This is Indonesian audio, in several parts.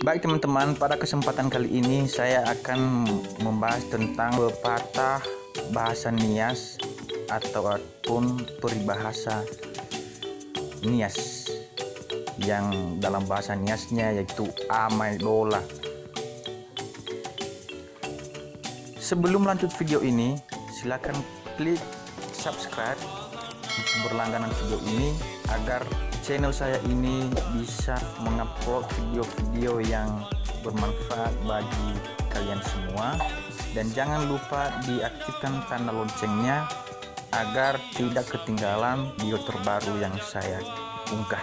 Baik teman-teman, pada kesempatan kali ini saya akan membahas tentang pepatah bahasa Nias ataupun peribahasa Nias yang dalam bahasa Niasnya yaitu amai dola. Sebelum lanjut video ini, silakan klik subscribe berlangganan video ini agar channel saya ini bisa mengupload video-video yang bermanfaat bagi kalian semua, dan jangan lupa diaktifkan tanda loncengnya agar tidak ketinggalan video terbaru yang saya unggah.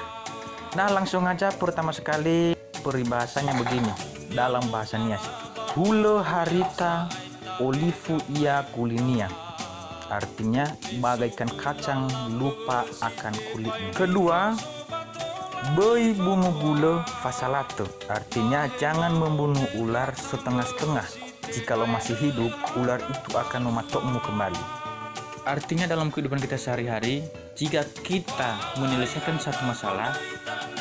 Nah, langsung aja. Pertama sekali peribahasanya begini dalam bahasa Nias: hule harita olivu ia kulinia. Artinya bagaikan kacang lupa akan kulitnya. Kedua, bei bunuh gula fasalato. Artinya jangan membunuh ular setengah-setengah. Jikalau masih hidup, ular itu akan mematokmu kembali. Artinya dalam kehidupan kita sehari-hari, jika kita menyelesaikan satu masalah,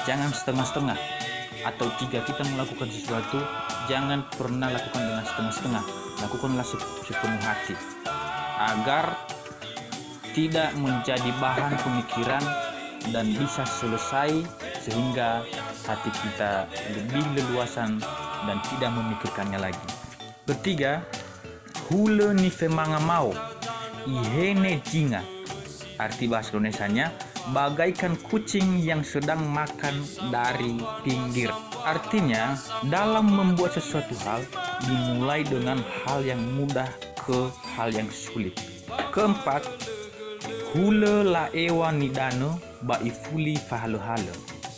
jangan setengah-setengah. Atau jika kita melakukan sesuatu, jangan pernah lakukan dengan setengah-setengah. Lakukanlah sepenuh hati, agar tidak menjadi bahan pemikiran dan bisa selesai sehingga hati kita lebih leluasan dan tidak memikirkannya lagi. Ketiga, hule ni femanga mau ihene jinga. Arti bahasa Indonesianya, bagaikan kucing yang sedang makan dari pinggir. Artinya, dalam membuat sesuatu hal, dimulai dengan hal yang mudah ke hal yang sulit. Keempat, hule la ewa nidano baifuli fahalo-halo.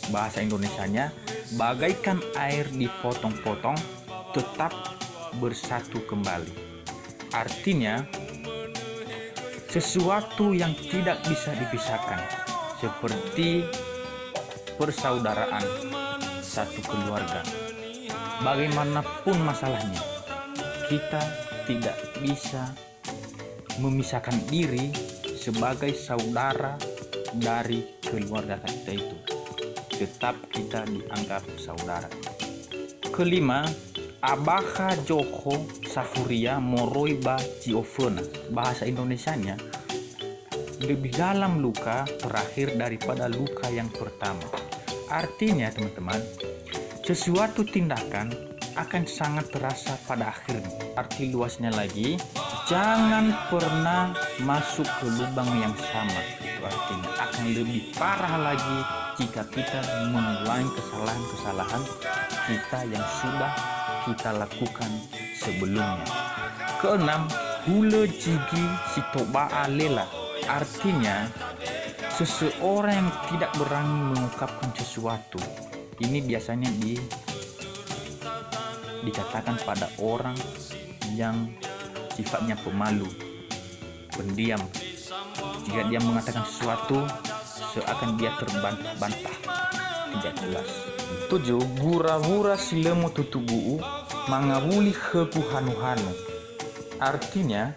Bahasa Indonesianya, bagaikan air dipotong-potong tetap bersatu kembali. Artinya, sesuatu yang tidak bisa dipisahkan, seperti persaudaraan satu keluarga. Bagaimanapun masalahnya, kita tidak bisa memisahkan diri sebagai saudara dari keluarga kita itu. Tetap kita dianggap saudara. Kelima, abaha joko safuria moroiba ciofena. Bahasa Indonesianya, lebih dalam luka terakhir daripada luka yang pertama. Artinya teman-teman, sesuatu tindakan akan sangat terasa pada akhirnya. Arti luasnya lagi, jangan pernah masuk ke lubang yang sama. Itu artinya akan lebih parah lagi jika kita mengulangi kesalahan-kesalahan kita yang sudah kita lakukan sebelumnya. Keenam, hule jigi sitoba alela. Artinya, seseorang yang tidak berani mengungkapkan sesuatu. Ini biasanya dikatakan pada orang yang sifatnya pemalu, pendiam. Jika dia mengatakan sesuatu, seakan dia terbantah-bantah, tidak jelas. 7. Gura-gura silemu tutubu mangawuli heku hanu-hanu. Artinya,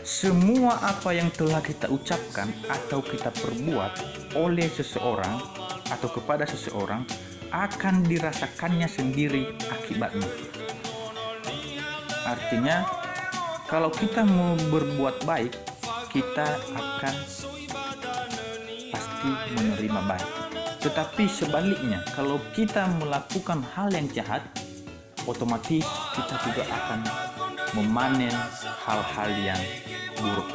semua apa yang telah kita ucapkan atau kita perbuat oleh seseorang atau kepada seseorang akan dirasakannya sendiri akibatnya. Artinya, kalau kita mau berbuat baik, kita akan pasti menerima baik. Tetapi sebaliknya, kalau kita melakukan hal yang jahat, otomatis kita juga akan memanen hal-hal yang buruk.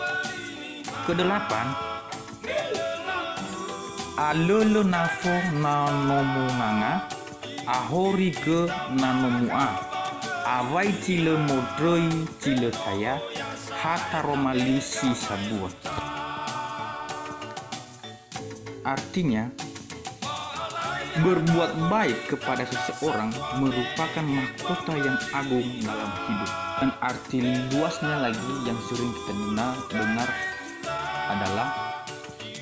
Kedelapan, alolo nafo nanomu nganga ahori ke nanomua awai cile modroi cile saya hata romali si sabua. Artinya, berbuat baik kepada seseorang merupakan mahkota yang agung dalam hidup. Dan arti luasnya lagi yang sering kita dengar adalah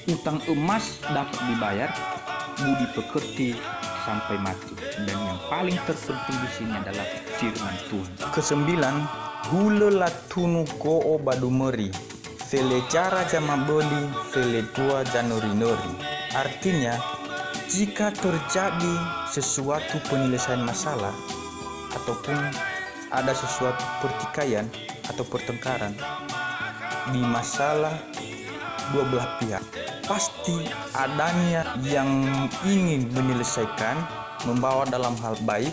utang emas dapat dibayar, budi pekerti sampai mati. Dan yang paling terpenting di sini adalah firman Tuhan. Kesembilan, hule latunu ko badumeri vele cara jamaboli vele tua janurinori. Artinya, Jika terjadi sesuatu penyelesaian masalah ataupun ada sesuatu pertikaian atau pertengkaran di masalah dua belah pihak, pasti adanya yang ingin menyelesaikan, membawa dalam hal baik,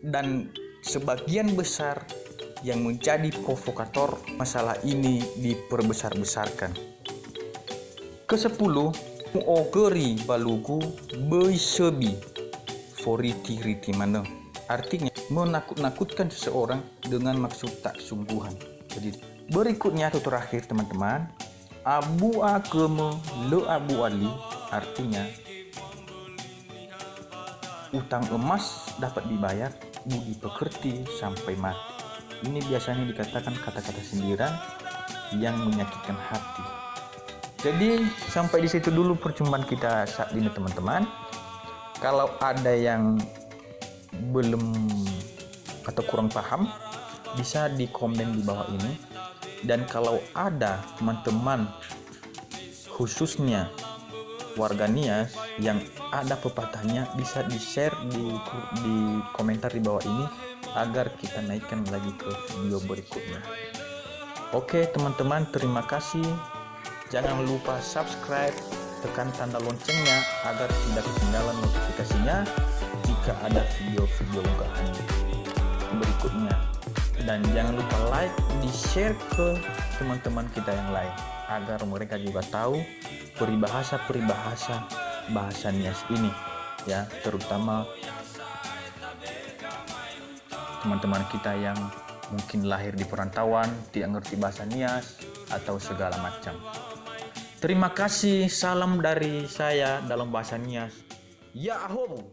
dan sebagian besar yang menjadi provokator masalah ini diperbesar-besarkan. Ke-10, muogeri balugu beisebi foriti-riti mana. Artinya menakut-nakutkan seseorang dengan maksud tak sungguhan. Jadi berikutnya atau terakhir teman-teman, abu agama le abu ali, artinya utang emas dapat dibayar, budi pekerti sampai mati. Ini biasanya dikatakan kata-kata sindiran yang menyakitkan hati. Jadi sampai di situ dulu perjumpaan kita saat ini teman-teman. Kalau ada yang belum atau kurang paham, bisa di komen di bawah ini. Dan kalau ada teman-teman khususnya warga Nias yang ada pepatahnya, bisa di-share di komentar di bawah ini agar kita naikkan lagi ke video berikutnya. Oke teman-teman, terima kasih. Jangan lupa subscribe, tekan tanda loncengnya agar tidak ketinggalan notifikasinya jika ada video-video unggahan berikutnya. Dan jangan lupa like, di-share ke teman-teman kita yang lain agar mereka juga tahu peribahasa-peribahasa bahasa Nias ini, ya, terutama teman-teman kita yang mungkin lahir di perantauan, tidak ngerti bahasa Nias atau segala macam. Terima kasih, salam dari saya dalam bahasa Nias. Ya ahomu.